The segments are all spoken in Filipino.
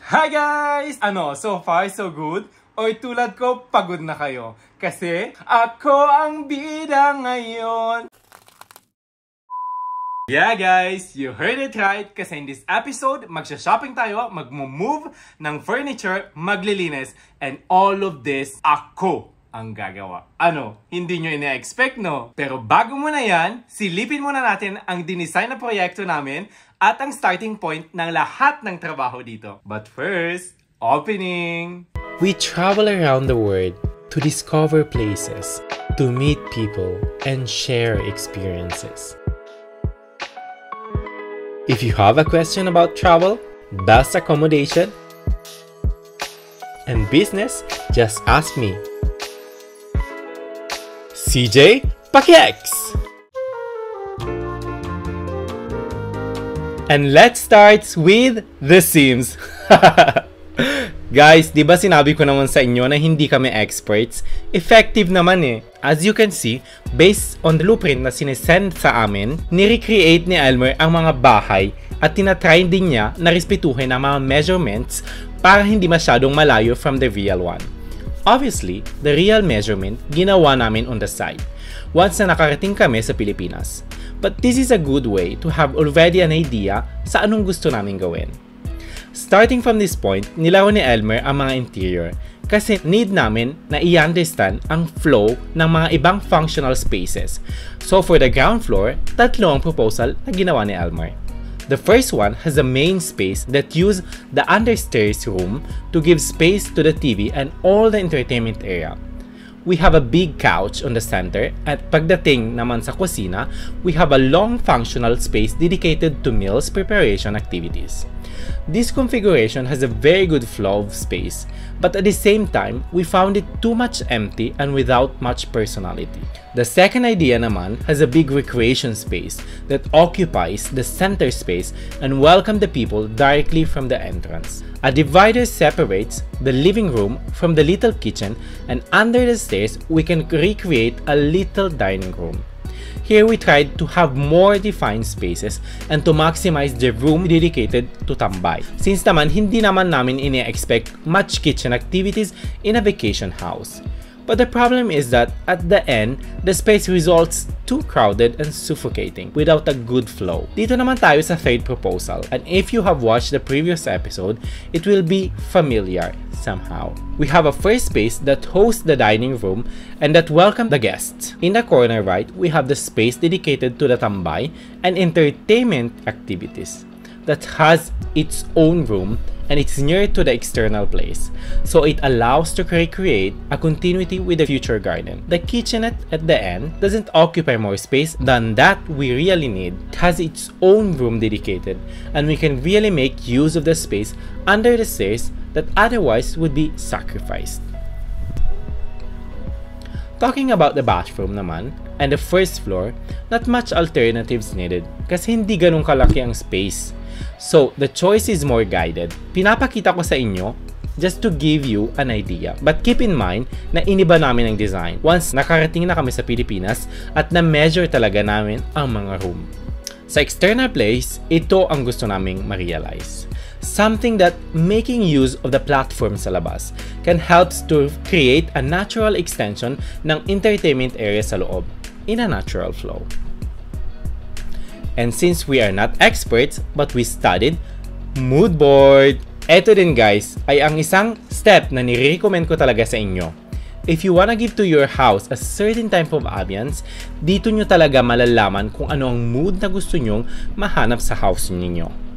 Hi guys! So far so good? Or tulad ko, pagod na kayo? Kasi ako ang bida ngayon! Yeah guys, you heard it right. Kasi in this episode, magsha-shopping tayo, magmo-move ng furniture, maglilinis, and all of this, ako ang gagawa. Hindi nyo ina-expect, no? Pero bago muna yan, silipin muna natin ang dinesign na proyekto namin at ang starting point ng lahat ng trabaho dito. But first, opening! We travel around the world to discover places, to meet people, and share experiences. If you have a question about travel, bus accommodation, and business, just ask me. CJ Pakiex! And let's start with The Sims. Guys, di ba sinabi ko naman sa inyo na hindi kami experts? Effective naman eh. As you can see, based on the blueprint na sinesend sa amin, ni-recreate ni Elmer ang mga bahay at tinatry din niya na respetuhin ang mga measurements para hindi masyadong malayo from the real one. Obviously, the real measurement ginawa namin on the side once na nakarating kami sa Pilipinas. But this is a good way to have already an idea sa anong gusto namin gawin. Starting from this point, nilaro ni Elmer ang mga interior kasi need namin na i-understand ang flow ng mga ibang functional spaces. So for the ground floor, tatlo ang proposal na ginawa ni Elmer. The first one has a main space that use the understairs room to give space to the TV and all the entertainment area. We have a big couch on the center at pagdating naman sa kusina, we have a long functional space dedicated to meals preparation activities. This configuration has a very good flow of space, but at the same time, we found it too much empty and without much personality. The second idea naman has a big recreation space that occupies the center space and welcome the people directly from the entrance. A divider separates the living room from the little kitchen, and under the stairs, we can recreate a little dining room. Here we tried to have more defined spaces and to maximize the room dedicated to tambay. Since naman hindi naman namin ini-expect much kitchen activities in a vacation house. But the problem is that at the end, the space results too crowded and suffocating without a good flow. Dito naman tayo sa third proposal, and if you have watched the previous episode, it will be familiar somehow. We have a first space that hosts the dining room and that welcomes the guests. In the corner right, we have the space dedicated to the tambay and entertainment activities that has its own room and it's near to the external place, so it allows to recreate a continuity with the future garden. The kitchenette at the end doesn't occupy more space than that we really need. It has its own room dedicated, and we can really make use of the space under the stairs that otherwise would be sacrificed. Talking about the bathroom naman, and the first floor, not much alternatives needed kasi hindi ganun kalaki ang space. So, the choice is more guided. Pinapakita ko sa inyo just to give you an idea. But keep in mind na iniba namin ang design once nakarating na kami sa Pilipinas at na-measure talaga namin ang mga room. Sa external place, ito ang gusto naming ma-realize. Something that making use of the platform sa labas can help to create a natural extension ng entertainment area sa loob in a natural flow. And since we are not experts but we studied mood board, eto din guys ay ang isang step na nire-recommend ko talaga sa inyo. If you wanna give to your house a certain type of ambience, dito nyo talaga malalaman kung ano ang mood na gusto nyong mahanap sa house ninyo.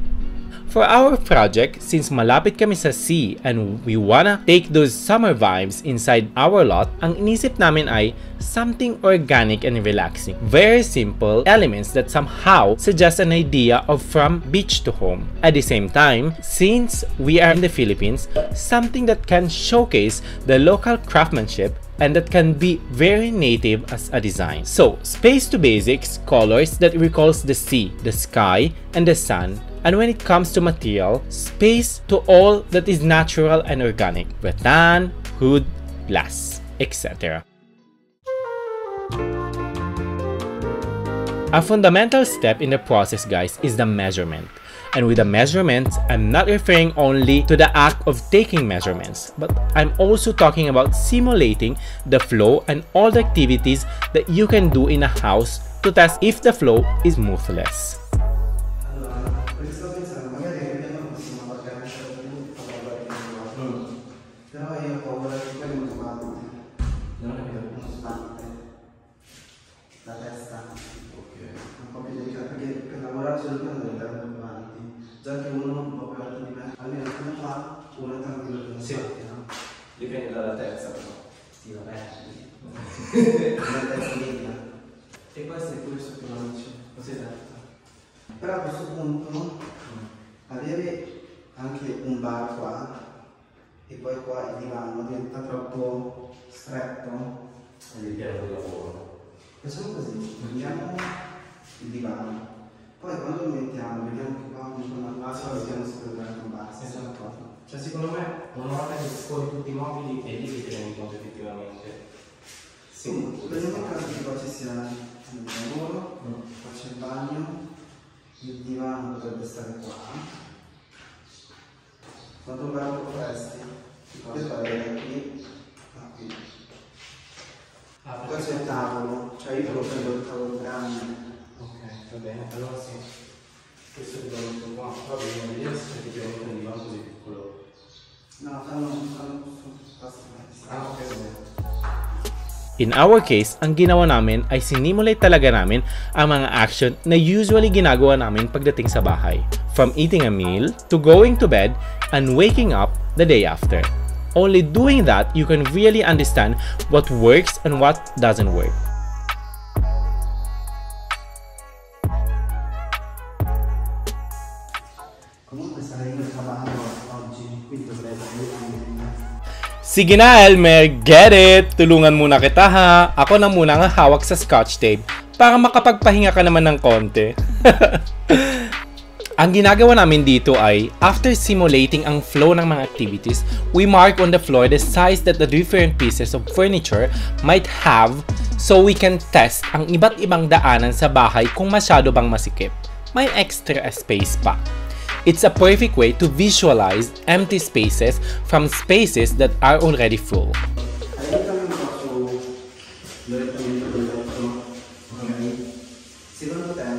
For our project, since malapit kami sa sea and we wanna take those summer vibes inside our lot, ang inisip namin ay something organic and relaxing. Very simple elements that somehow suggest an idea of from beach to home. At the same time, since we are in the Philippines, something that can showcase the local craftsmanship and that can be very native as a design. So, space to basics, colors that recalls the sea, the sky, and the sun. And when it comes to material, space to all that is natural and organic, rattan, wood, glass, etc. A fundamental step in the process, guys, is the measurement. And with the measurements, I'm not referring only to the act of taking measurements, but I'm also talking about simulating the flow and all the activities that you can do in a house to test if the flow is moothless. La testa, un po' più delicata, perché per lavorare sul piano devi andare un po' avanti. Già che uno un po' più alto di me, almeno come fa, uno è tranquillo più avanti, no? Dipende dall'altezza però. Sì, vabbè. La testa media. E questo è pure il sottolance, così detto. Però a questo punto avere anche un bar qua e poi qua il divano diventa troppo stretto. E il piano di lavoro. Facciamo così, prendiamo il divano, poi quando lo mettiamo, vediamo che qua comunque una base, vediamo se deve andare con base. Esatto. Cioè secondo me una volta che esponi tutti i mobili è lì che ti rendi conto effettivamente. Sì, prendiamo in caso che qua ci sia il lavoro, qua c'è il bagno, il divano dovrebbe stare qua. Quanto un bagno faresti? Puoi fare qui, qui. Qua c'è il tavolo, cioè io te lo prendo il tavolo grande. Ok, va bene, allora sì. Questo è il divano qua. Va bene, vediamo se effettivamente un divano così piccolo. No, fanno basta. Ah, ok, va bene. In our case, ang ginawa namin ay sinimulate talaga namin ang mga action na usually ginagawa namin pagdating sa bahay. From eating a meal, to going to bed, and waking up the day after. Only doing that, you can really understand what works and what doesn't work. Comunque sarei io il cavallo oggi, quindi dovrei Sige na, Elmer! Get it! Tulungan muna kita ha! Ako na muna ang hawak sa scotch tape para makapagpahinga ka naman ng konti. Ang ginagawa namin dito ay, after simulating ang flow ng mga activities, we mark on the floor the size that the different pieces of furniture might have so we can test ang iba't ibang daanan sa bahay kung masyado bang masikip. May extra space pa. It's a perfect way to visualize empty spaces from spaces that are already full. Secondo te,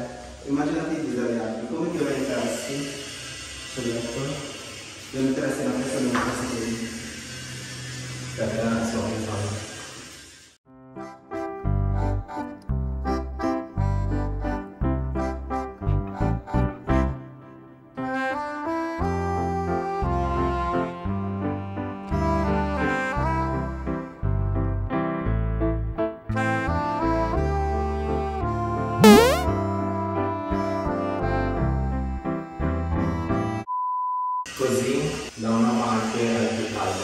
immaginati di dare altri, come ti orienteresti sul letto? Ti orienteresti la testa di una cosa così? Aspetta, adesso ho pensato. Così da una parte al più caldo,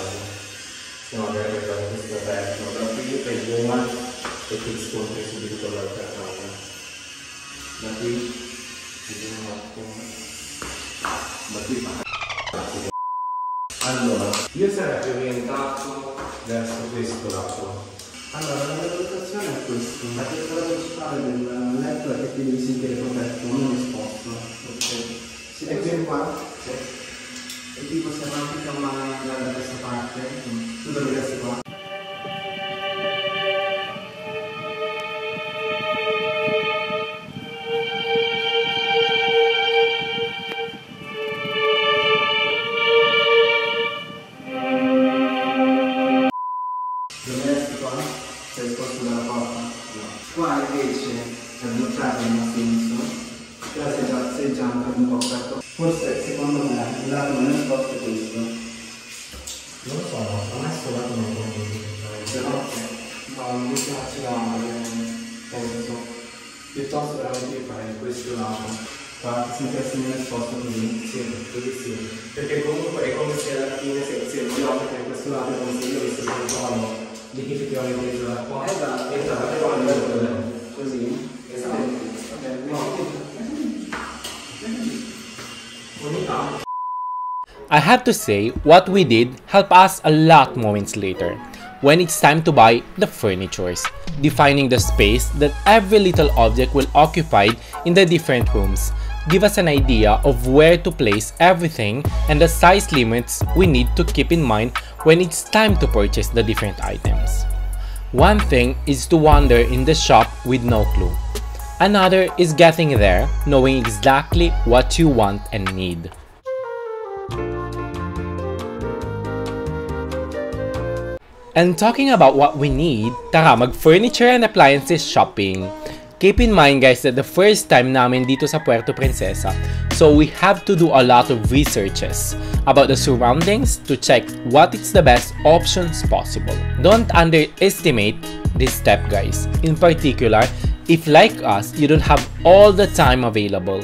stiamo avendo questo aperto, da qui per gomma e ti scontri subito con l'altra cosa. Da qui vediamo un attimo. Da qui allora, io sarei orientato verso questo lato. Allora, la valutazione è questa. La cosa principale del letto è che ti devi sentire protetto, non esposto. Ok? Si vede qua? Sì. E tipo se avanti con una da questa parte, tu dovresti qua. Dovresti qua? Sei esposto dalla porta? No. Qua invece è bloccato in un senso. Però sei già un po' aperto. Forse secondo me il lato meno esposto è questo. Non lo so, a me sto lato non lo convinto. Però no, mi piace penso. Piuttosto veramente io farei questo lato. Qua ti sentiresti meno esposto così? Sì, sì. Perché comunque è come se alla fine se lo mettere questo lato è come se io avessi un tono di che effettivamente preso da qua. Esatto, e tra così. Esatto. I have to say, what we did helped us a lot moments later, when it's time to buy the furnitures, defining the space that every little object will occupy in the different rooms. give us an idea of where to place everything and the size limits we need to keep in mind when it's time to purchase the different items. One thing is to wander in the shop with no clue. Another is getting there, knowing exactly what you want and need. And talking about what we need, tara mag-furniture and appliances shopping. Keep in mind guys that the first time namin dito sa Puerto Princesa, so we have to do a lot of researches about the surroundings to check what is the best options possible. Don't underestimate this step guys, in particular if like us, you don't have all the time available.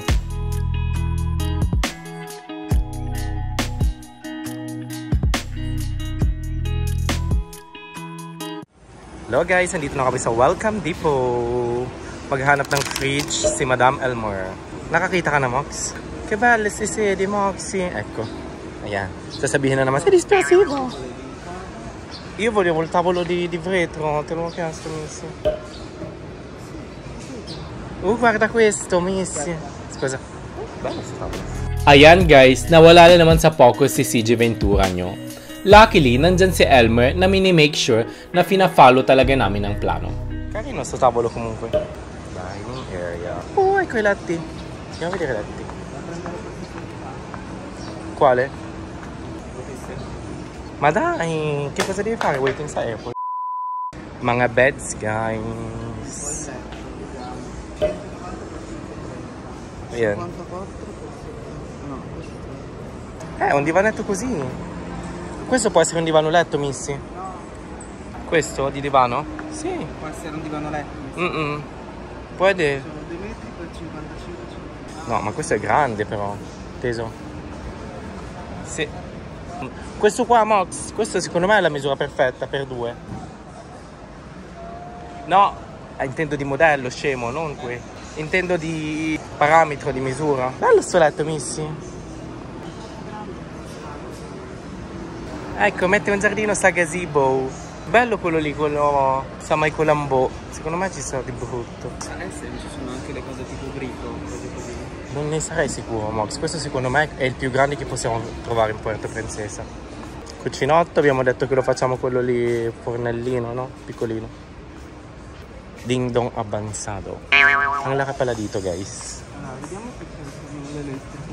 Hello guys, nandito na kami sa Welcome Depot. Maghanap ng fridge si Madam Elmer. Nakakita ka na, Mox? Che belle si sedi, Moxie. Ecco. Ayan. Sasabihin na naman, sei dispiacivo. Io volevo il tavolo di vetro, te l'ho chiesto, Missy. Guarda questo, Missy. Scusa. Bello sto tavolo. Ayan guys, nawala na naman sa focus si CJ Ventura nyo. Luckily, nandyan si Elmer na mini-make sure na fina-follow talaga namin ang plano. Carino sto tavolo comunque. Dining area. Oh, ecco i letti. Andiamo a vedere i letti. Quale? Ma dai, che cosa devi fare? Waiting sa airport? Mga beds, guys. Ayan. Un divanetto così. Questo può essere un divano letto, Missy? Questo di divano? Sì. Può essere un divano letto. Puede. Sono 2 metri per 55. No, ma questo è grande però. Teso. Sì. Questo qua, Mox, questo secondo me è la misura perfetta per 2. No, intendo di modello, scemo, non qui. Intendo di parametro, di misura. Bello sto letto, Missy. Ecco, mette un giardino sta gazebo. Bello quello lì, quello sa mai Colambò. Secondo me ci sono di brutto. Ci sono anche le cose tipo brico, cose così. Non ne sarei sicuro, Mox. Questo secondo me è il più grande che possiamo trovare in Puerto Princesa. Cucinotto, abbiamo detto che lo facciamo quello lì, fornellino, no? Piccolino. Ding dong avanzato. Ang laki pala dito, guys. Allora, vediamo se c'è l'elettrico.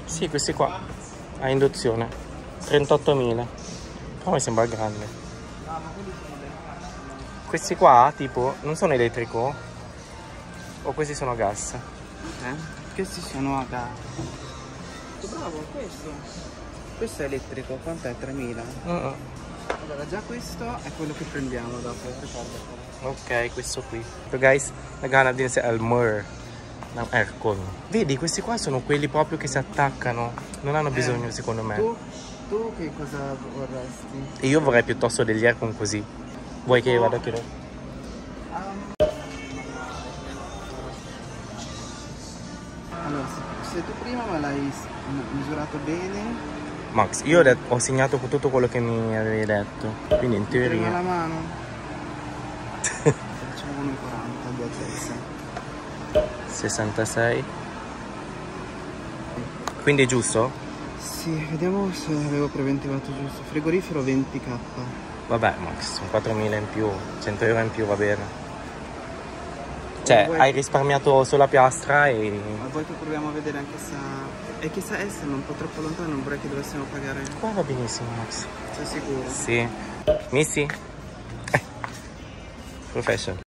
Sì, questi qua. A induzione. 38.000. Però mi sembra grande. Questi qua, tipo, non sono elettrico? O questi sono a gas? Questi sono a gas. Bravo, questo è elettrico, quanto è? 3.000? Allora già questo è quello che prendiamo dopo, ricordatelo. Ok, questo qui. So guys, naghanap din si Elmer ng aircon. Vedi, questi qua sono quelli proprio che si attaccano. Non hanno bisogno, secondo me. Tu che cosa vorresti? E io vorrei piuttosto degli aircon così. Vuoi che io vada a chiedere? Allora, se tu prima me l'hai misurato bene. Max, io ho segnato tutto quello che mi avevi detto. Quindi in Prima teoria... la mano. Facciamo 1,40 di altezza. 66. Quindi è giusto? Sì, vediamo se avevo preventivato giusto. Frigorifero 20k. Vabbè, Max, sono 4.000 in più, 100 euro in più va bene. Cioè, hai risparmiato sulla piastra e... Ma vuoi che proviamo a vedere anche se... E chissà essere un po' troppo lontano, non vorrei che dovessimo pagare. Qua va benissimo, Max. Sei sicuro? Sì. Missy? Profession.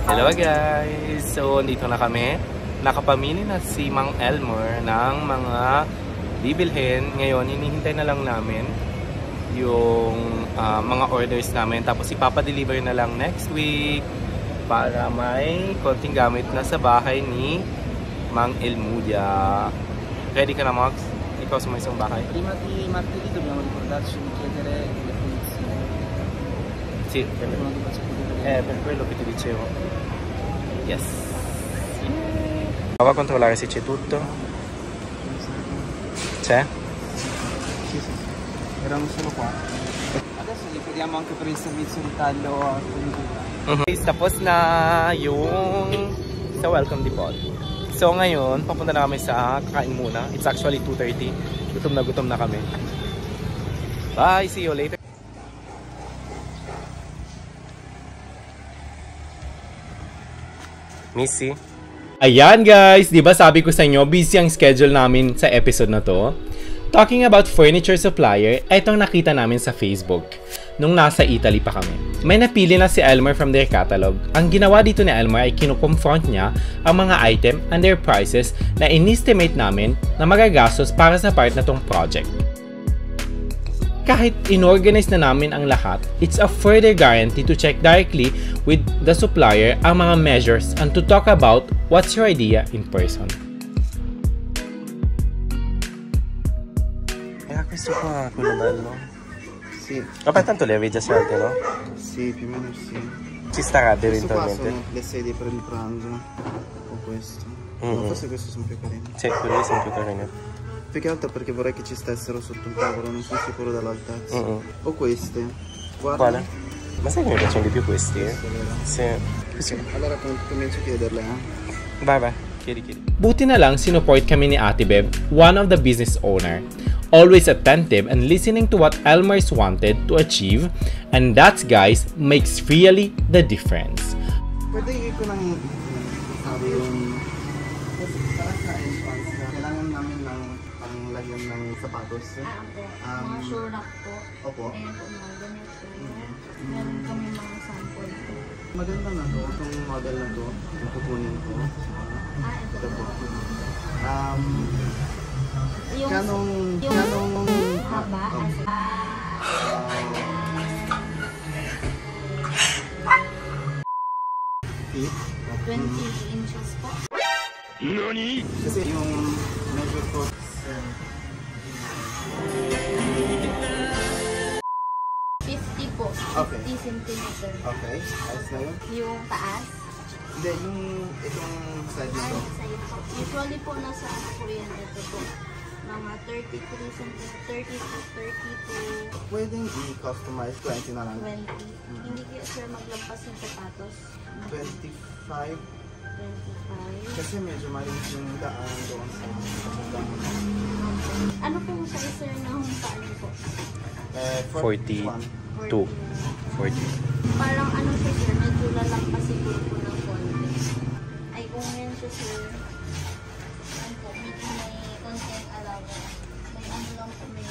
Hello guys! So, dito na kami. Nakapamili na si Mang Elmer ng mga bibilhin. Ngayon, hinihintay na lang namin yung mga orders namin. Tapos ipapadeliver na lang next week para may konting gamit na sa bahay ni Mang Elmudia. Ready ka na, Max? ikaw sa isang bahay? Prima di martedì dobbiamo ricordarci di chiedere le pulizie. Sì, Prima di farci chiudere. per quello che ti dicevo. Yes. Prova a controllare se c'è tutto. C'è? Sì. Erano solo 4. Adesso li chiediamo anche per il servizio di taglio a conduttura. Guys, tapos na yung sa welcome depot. So ngayon, papunta na kami sa kakain muna. It's actually 2:30. Gutom na kami. Bye! See you later! Missy? Ayan guys! Diba sabi ko sa inyo, busy ang schedule namin sa episode na to? Talking about furniture supplier, etong nakita namin sa Facebook nung nasa Italy pa kami. May napili na si Elmer from their catalog. Ang ginawa dito ni Elmer ay kinukonfront niya ang mga item and their prices na inestimate namin na magagastos para sa part na tong project. Kahit inorganize na namin ang lahat, it's a further guarantee to check directly with the supplier ang mga measures and to talk about what's your idea in person. Questo qua, quello bello. Sì. Vabbè, tanto le avevi già scelte, no? Sì, più o meno sì. Ci starebbe Questo qua eventualmente. sono le sedie per il pranzo. O questo. No, forse questi sono più carini. Sì, quelli sono più carini. Più che altro perché vorrei che ci stessero sotto il tavolo, non sono sicuro dell'altezza. O queste. Guarda. Quale? Ma sai che mi piacciono di più questi? Questo, vero? Sì. Allora comincio a chiederle, Vai. Chiedi. Buti na lang sinuport kami ni Ate Bev, one of the business owner. Always attentive and listening to what Elmer's wanted to achieve, and that, guys, makes really the difference. Pwede ko nang sabi yung para sa entrance na kailangan namin ng panglagyan ng sapatos. Mga shoe rack po. Opo. Ayan po mga ganito. Meron kami mga sample po. Maganda na to, itong model na to, yung kukunin ko. Ito Ito po. po. Yung Kanong haba. feet? 20 inches po. Kasi yung measure ko 50 po. Okay. 50 centimeter. Okay, ayos na yun. Yung taas. Hindi, yung itong side na to. Side po. Usually po nasa ano po yan. Ito po. Mga 33 centimeter. 30 to 32. Pwedeng i-customize 20 na lang. 20. Hindi kaya sir maglampas yung sapatos. 25. 25. Kasi medyo malinis yung daan doon sa Ano po yung size sir na humpaan niyo po? 42. 40. Parang ano siya sir, medyo lalampas siguro po ng konti. Ay kung yan siya sir, ano po, medyo may konting alaga. May ano lang po, may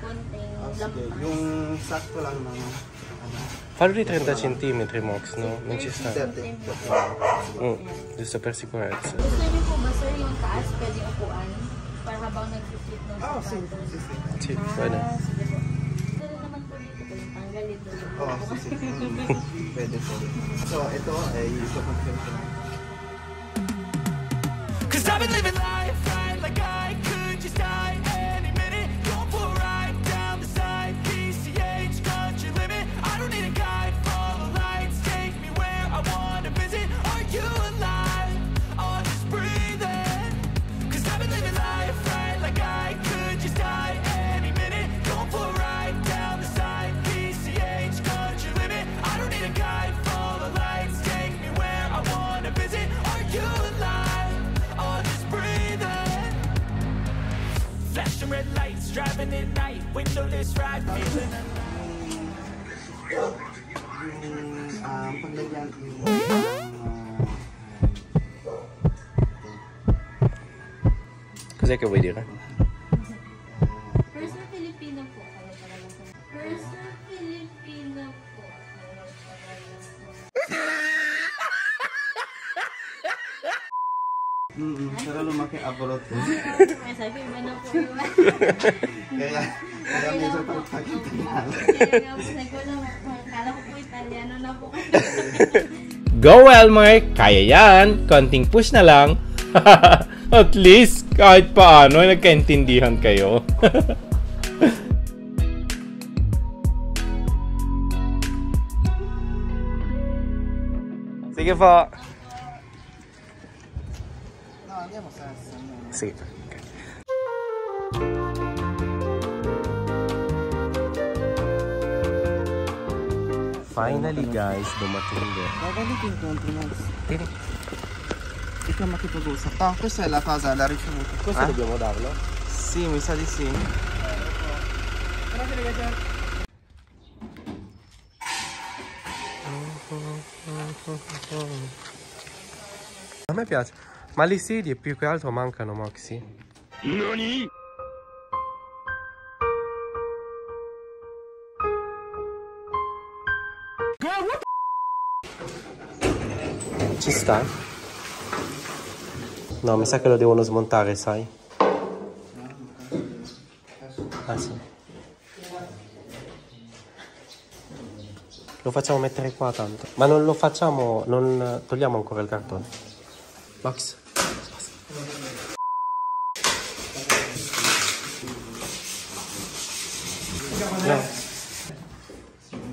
konting Sige, lampas. yung sakto lang ng Fallo di 30 cm max, no? Non ci sta. 30. Giusto per sicurezza. Gusto niyo po ba sir yung taas pwede upuan? Para habang nag-fit ng Oh, sapatos. Sì, pwede. Sige po. Pero naman po dito po yung tanggalin doon. Oh, sige. Pwede po. So, ito ay ito-confirm ko. Cause I've been living life right like I could just die any minute. Going for a ride down the side, PCH, country limit. I don't need a guide, follow lights, take me where I wanna visit. Are you alive? Or just breathing? Cause I've been living life right like I could just die any minute. Going for a ride down the side, PCH, country limit. I don't need a guide, follow lights, take me where I wanna visit. Are you alive? Or just breathing? Flashing red lights, driving at night, windowless ride, feeling Yung paglagyan yung Cos'è che vuoi dire? First na Filipino po. First na Filipino po. pero lumaki abroad ko. May sabi ba na po yun? Kaya medyo pagpagkitingan. Kaya nga po, kala ko po Italiano na po. Go Elmer! Kaya yan! Konting push na lang! At least, kahit paano, nagkaintindihan kayo. Sige po. No, andiamo senza. Sige. Finally guys, dumating din. Babalik yung 20 months. Tini. Ikaw makipag-usap. Ah, questa è la cosa, la ricevuta. Questo dobbiamo darlo? Sì, mi sa di sì. A me piace. Ma le sedie più che altro mancano, Maxi. NANI? Ci sta? No, mi sa che lo devono smontare, sai? Ah sì. Lo facciamo mettere qua tanto. Ma non lo facciamo, non togliamo ancora il cartone. Max. No.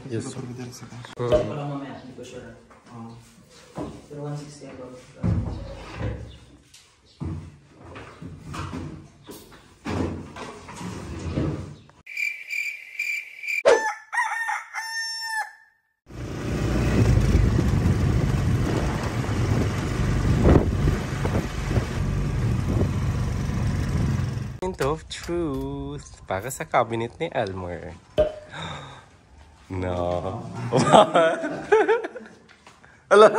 Giusto. Moment of truth para sa cabinet ni Elmer. No. Ala.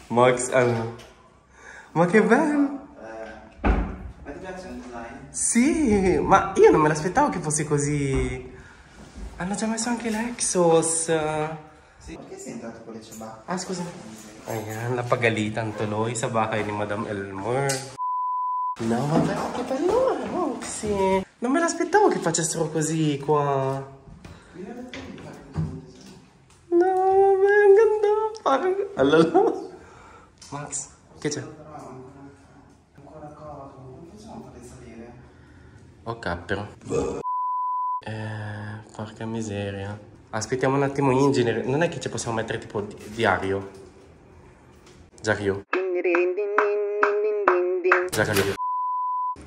Max, ano? Ma che bello! Ma ti piace il design? Sì, ma io non me l'aspettavo che fosse così. Hanno già messo anche l'Exos. Sì. Perché sei entrato con le ciabatte? Ah, scusa. Ayan, napagalitan tuloy sa bahay ni Madam Elmer. No, vabbè, che bello, Moxie. Non me l'aspettavo che facessero così qua. No, vabbè, ang ganda. Parang, alala. Max, che c'è? Ancora cosa? Non facciamo fare salire? Ok, però. Porca miseria. Aspettiamo un attimo in genere. Non è che ci possiamo mettere tipo diario? Diario. Diario.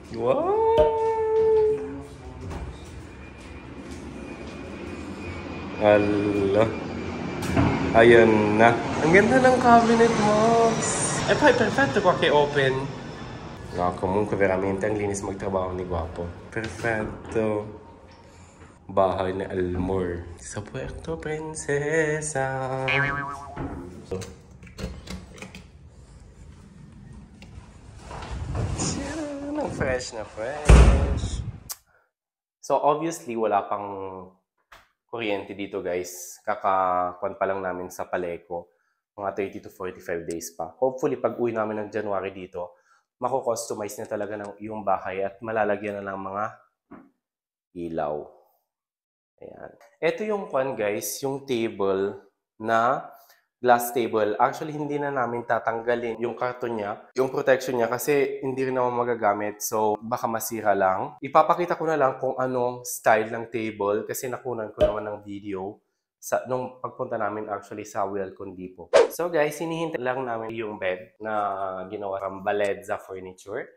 Wow! Ala. Ayan na. Ang ganda ng cabinet, Mox. E poi perfetto qua che open. No, comunque veramente ang linis magtrabaho ni Guapo. Perfetto. Bahay ni Elmer sa Puerto Princesa. Fresh na fresh. So obviously wala pang kuryente dito guys. Kakakuan pa lang namin sa Paleco. Mga 30 to 45 days pa. Hopefully pag uwi namin ng January dito, mako-customize na talaga ng yung bahay at malalagyan na ng mga ilaw. Ayan. Ito yung kuan guys, yung table na glass table. Actually, hindi na namin tatanggalin yung karton niya, yung protection niya kasi hindi rin naman magagamit. So, baka masira lang. Ipapakita ko na lang kung anong style ng table kasi nakunan ko naman ng video nung pagpunta namin actually sa Welcome Depot. So guys, hinihintay lang namin yung bed na ginawa from Baledza Furniture.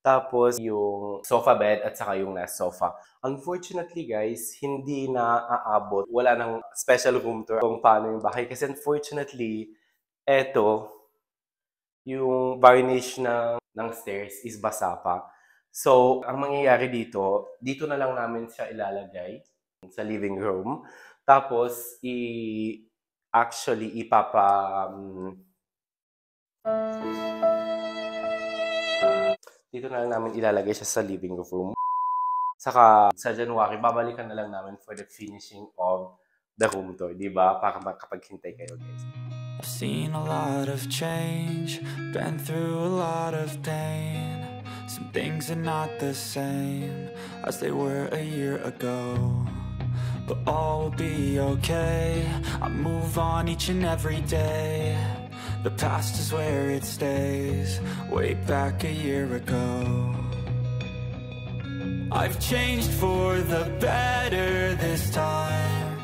Tapos yung sofa bed at saka yung nest sofa. Unfortunately guys, hindi na aabot. Wala nang special room tour kung paano yung bahay. Kasi unfortunately, eto, yung varnish ng stairs is basa pa. So, ang mangyayari dito na lang namin siya ilalagay sa living room. Tapos, dito na lang namin ilalagay siya sa living room. Saka sa January, babalikan na lang namin for the finishing of the room tour, di ba? Para makapaghintay kayo, guys. I've seen a lot of change, been through a lot of pain. Some things are not the same as they were a year ago. But all will be okay. I move on each and every day. The past is where it stays, way back a year ago. I've changed for the better this time.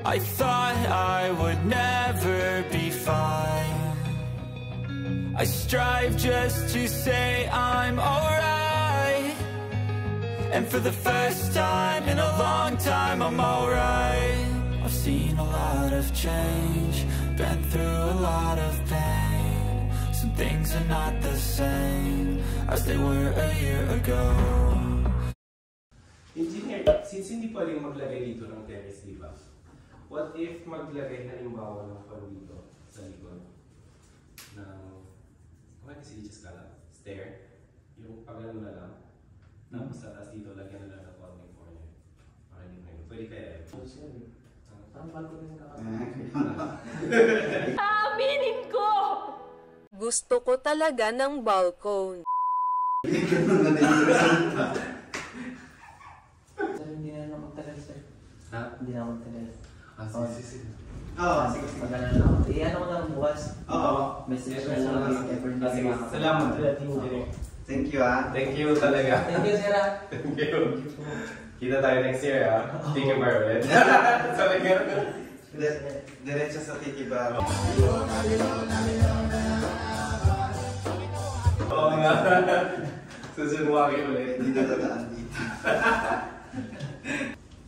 I thought I would never be fine. I strive just to say I'm alright. And for the first time in a long time, I'm alright. I've seen a lot of change, been through a lot of pain. Some things are not the same as they were a year ago. Engineer, since hindi pwedeng maglagay dito ng terrace, di ba? What if maglagay halimbawa ng fan dito sa likod? Ng, kumaya kasi just kala, stair, yung pagano na lang. Tapos sa taas dito, lagyan na lang ng corner corner. Pwede kaya yun. Parang bago rin Aminin ko! Gusto ko talaga ng balcony. Hindi na naman magtagal, sir. Ha? Hindi na magtagal. Sige. Oo, sige. Magana na ako. Ano ko na bukas? Oo. Message na lang. Sige. Salamat. Thank you, ah. Thank you talaga. Thank you, sir. Thank you. Kita tayo next year, ha? Tiki Bar ulit. Diretso sa Tiki Bar. Oo nga. Susunwari ulit. Hindi na dadaan dito.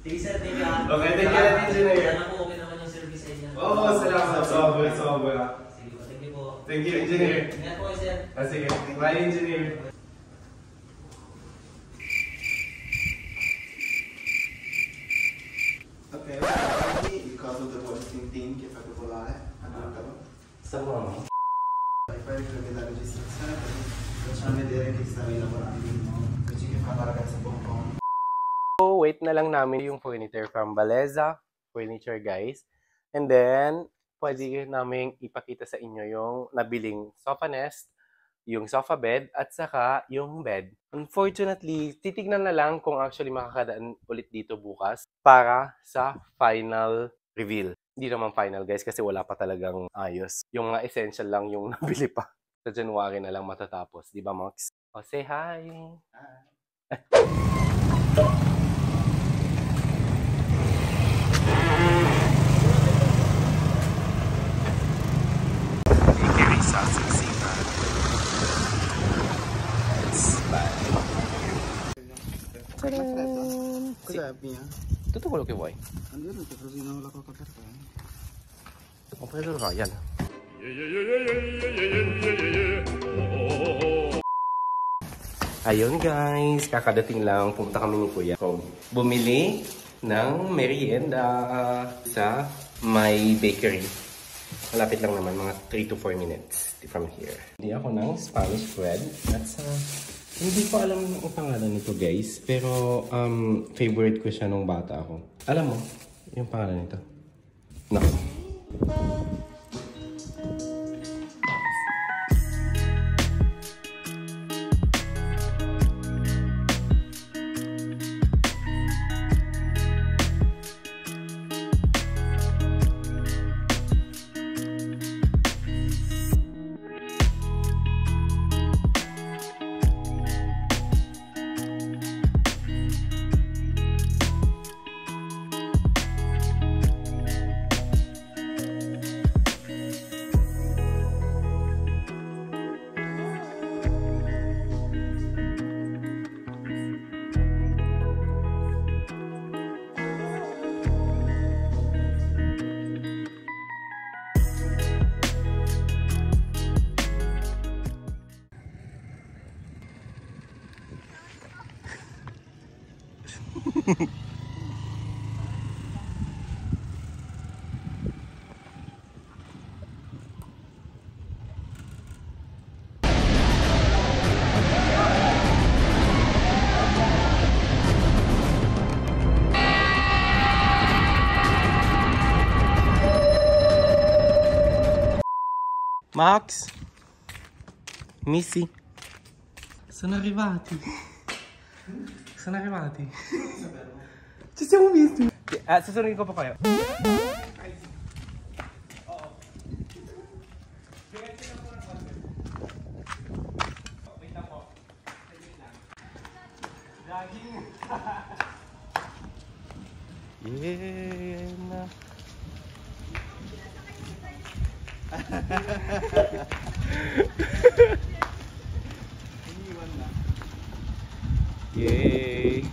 Sige, sir. Thank you, ah. Okay, thank you, engineer. Sana po okay naman yung service sa inyo. Oo, salamat. Sobra. Sige po, thank you po. Thank you, engineer. Ingat po, sir. Sige. Bye, engineer. Okay, ikaw to the voicing team kita ko pula ano ka ba? Sama mo. Pwede ko kita register sa kami direct sa laboratory mo. Kasi para sa buong. So, wait na lang namin yung furniture from Baleza Furniture, guys. And then, pwede namin ipakita sa inyo yung nabiling sofa nest, yung sofa bed, at saka yung bed. Unfortunately, titignan na lang kung actually makakadaan ulit dito bukas para sa final reveal. Hindi naman final, guys, kasi wala pa talagang ayos. Yung mga essential lang yung nabili pa. Sa January na lang matatapos. Di ba, Max? O, say hi! Sabi niya. Tutuko lo que voy. Andun na, pero sinawala ko kakarta. Comprendo ka, yan. Ayun guys, kakadating lang, pumunta kami ni Kuya. So, bumili ng merienda sa may bakery. Malapit lang naman, mga 3 to 4 minutes from here. Hindi ako ng Spanish bread. At hindi ko alam ang pangalan nito guys, pero favorite ko siya nung bata ako. Alam mo, yung pangalan nito? No. Max? Missy? Sono arrivati. Sono arrivati. Ci siamo visti. Susunodin ko pa kayo. Yay!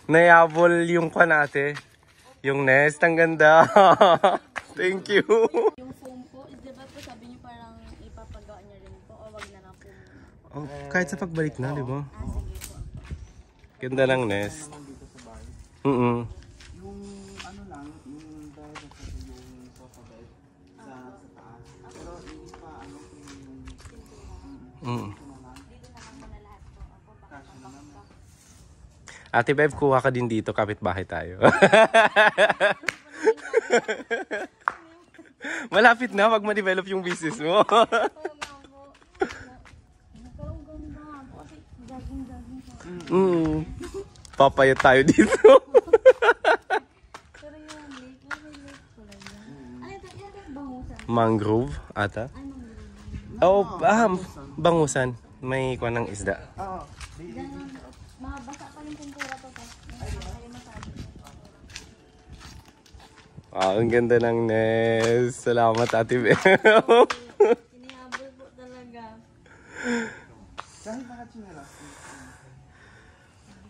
Nayabol yung kwan ate. Yung nest, ang ganda. Thank you. Yung foam po, di ba po sabi niyo parang ipapagawa niyo rin po o wag na lang po muna? Oh, kahit sa pagbalik na, di ba? Sige po. Ganda ng nest. Dito sa bahay. Mm-mm. Yung ano lang, yung dahil kasi yung sofa bed sa taas. Pero hindi pa ano yung Mm. Dito na lang muna lahat po. Ako kasya na naman. Ate Bev, kuha ka din dito, kapitbahay tayo. Malapit na pag ma-develop yung business mo. Oo nga po. Nagkaroon ganda. Kasi jogging-jogging po. Papayat tayo dito. Pero yung lake, may lake po lang yan. Ano ito? Yan yung bangusan. Mangrove, ata? Ay, mangrove. Oh, bangusan. May kuha ng isda. Oo. Ganun. Mabasa pa yung pintura to. Kayo masabi. Ang ganda ng nest. Salamat, Ate Bev. Inihabol po talaga. Kahit nakatsura.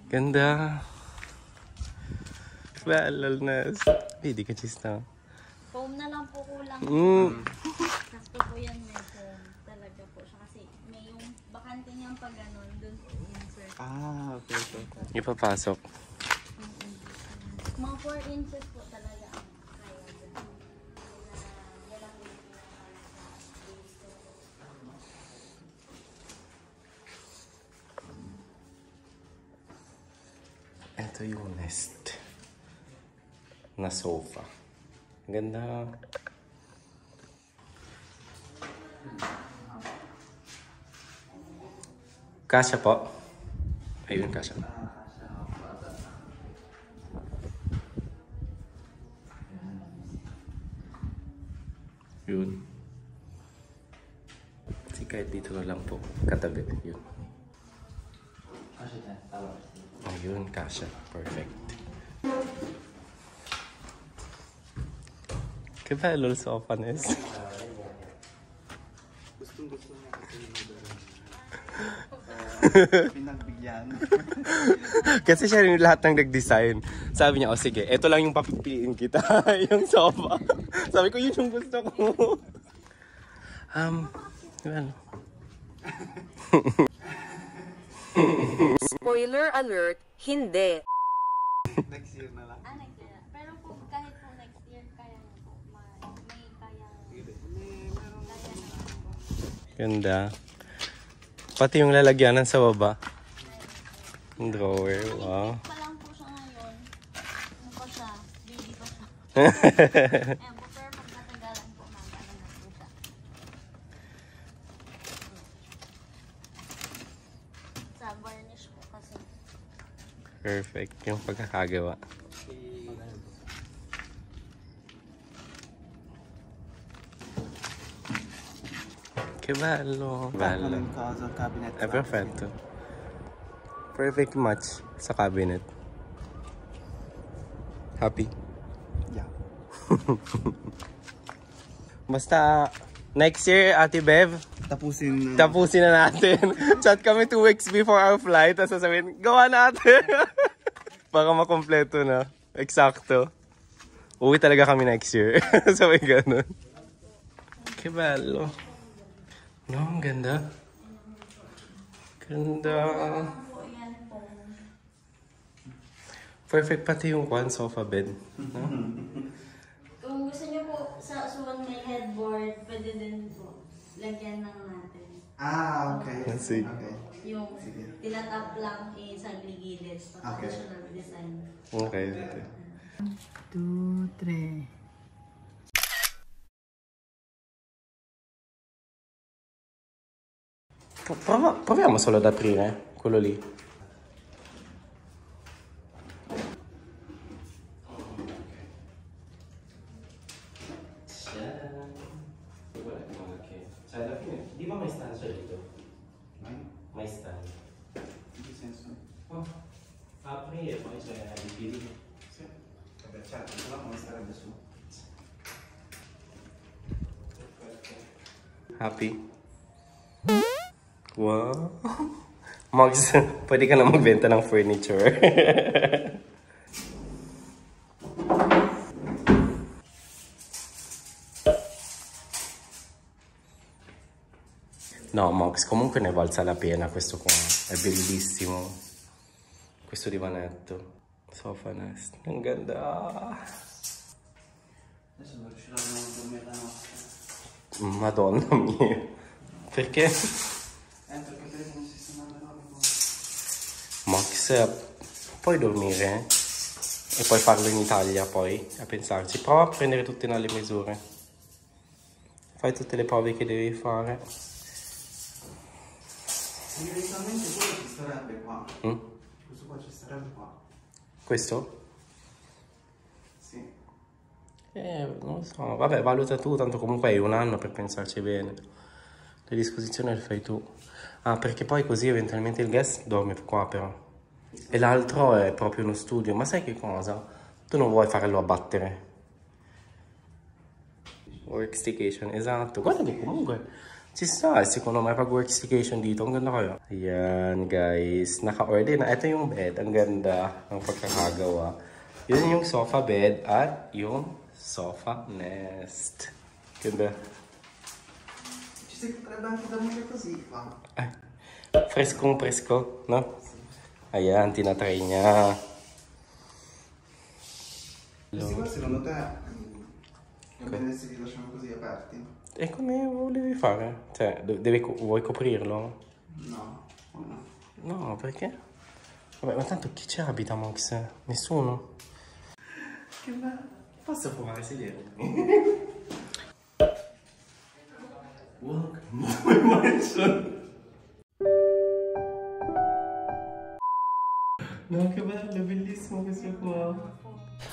Ganda. Well, nest. Hindi ka chista. Foam na lang po kulang. Sakto po yan, may foam. Talaga po siya. Kasi may yung bakante niyang pag ganon, dun po insert. Okay. Ipapasok. Mga 4 inches po talaga ang kaya dun. Wala po yung Ito yung nest na sofa. Ganda. Kasya po. Ayun, kasya. Yun. Kasi kahit dito na lang po. Katabi. Yun. Ayun, kasya. Perfect. Kaya lol sofa nest. Gustong-gusto niya kasi pinagbigyan. Kasi siya rin lahat ng nag-design. Sabi niya, sige, eto lang yung papipiliin kita. Yung sofa. Sabi ko, yun yung gusto ko. Well. Spoiler alert, hindi. Next year na lang. next year. Pero po, kahit po next year, kaya na po. May kaya. Ganda. Pati yung lalagyanan sa baba. Yung drawer, wow. Pa lang po siya ngayon. Ano pa siya? Baby pa siya. Ayan po, pero pag natagalan po, magano na po siya. Sa varnish po kasi. Perfect yung pagkakagawa. Che bello. Bello. Cosa cabinet. È perfetto. Perfect match sa cabinet. Happy? Yeah. Basta next year, Ate Bev, Tapusin tapusin na natin. Chat kami 2 weeks before our flight. Tapos sasabihin, gawa natin. Baka makompleto na. Eksakto. Uwi talaga kami next year. Sabay ganun. Que bello. No, ang ganda. Ganda. Perfect pati yung one sofa bed. No? Kung gusto niyo po sa usuan may headboard, pwede din po. Lagyan lang natin. Okay. Sige. Okay. Yung tinatap lang sa gilid. Traditional design. Okay. Okay. 2, 3. Proviamo solo ad aprire quello lì. Cioè alla fine, di ma mai stanno dito? Mai stanno. certo, se no come starebbe su? Happy? Wow! Max, pwede ka na magbenta ng furniture. No, Max, comunque ne valsa la pena questo qua. È bellissimo. Questo divanetto. Sofa nest. Ang ganda. Adesso non riuscirò a dormire la notte. Madonna mia. Perché? Perché il telefono si sta mandando. Max, puoi dormire? E poi farlo in Italia poi, a pensarci. Prova a prendere tutte le misure. Fai tutte le prove che devi fare. Inizialmente quello ci starebbe qua. Questo qua ci starebbe qua. Questo? Sì. Non lo so. Vabbè, valuta tu, tanto comunque hai un anno per pensarci bene. Le disposizioni le fai tu. Ah, perché poi così eventualmente il guest dorme qua però. E l'altro è proprio uno studio. Ma sai che cosa? Tu non vuoi farlo abbattere. Workstation, esatto. Guarda che comunque ci sta, secondo me, pag workstation dito. Ang ganda kayo. Ayan, guys. Naka-order na. Ito yung bed. Ang ganda ng pagkakagawa. Yun yung sofa bed at yung sofa nest. Ganda. Ci si potrebbe anche dormire così qua. Freskong presko, no? Ayan, tinatry niya. Questi qua secondo te non bene se li lasciamo così aperti? E come volevi fare? Cioè, vuoi coprirlo? No, no. No, perché? Vabbè, ma tanto chi ci abita, Max? Nessuno? Che bello. Posso provare a sedermi? Welcome to my mansion. No, che bello, bellissimo questo qua.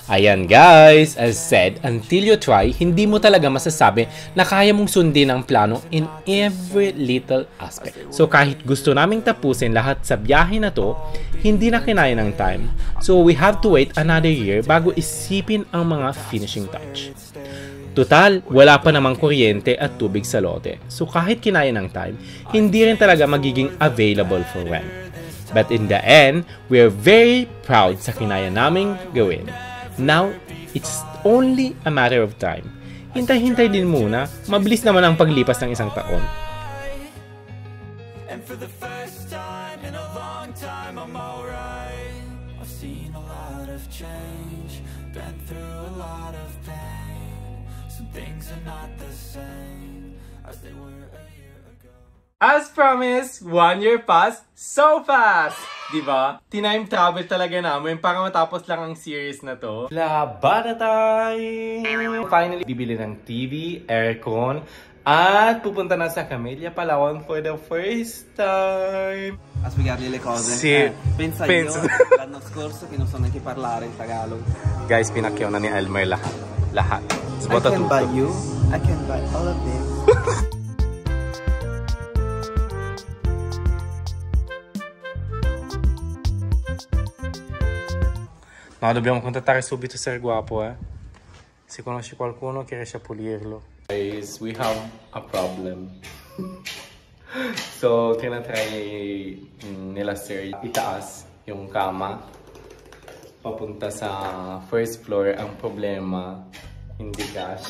Ayan guys, as said, until you try, hindi mo talaga masasabi na kaya mong sundin ang plano in every little aspect. So kahit gusto naming tapusin lahat sa biyahe na to, hindi na kinaya ng time. So we have to wait another year bago isipin ang mga finishing touch. Total, wala pa namang kuryente at tubig sa lote. So kahit kinaya ng time, hindi rin talaga magiging available for rent. But in the end, we're very proud sa kinaya naming gawin. Now, it's only a matter of time. Hintay-hintay din muna, mabilis naman ang paglipas ng isang taon. And for the first time in a long time, I'm alright. I've seen a lot of change, been through a lot of pain. Some things are not the same as they were a year ago. As promised, 1 year passed so fast! Diba? Time travel talaga namin para matapos lang ang series na to. Labada time! Finally, bibili ng TV, aircon, at pupunta na sa Camellia, Palawan for the first time. A spiegargli le cose. Sì. Pensa Penso. io l'anno scorso che non so neanche parlare in Tagalog. Guys, pinakyaw na ni Elmer lahat. Lahat. I can buy you. I can buy all of this. No, dobbiamo contattare subito Ser Guapo, Se conosci qualcuno che riesce a pulirlo. Guys, we have a problem. So, tinatry nila Sir itaas yung kama papunta sa first floor. Ang problema, hindi cash.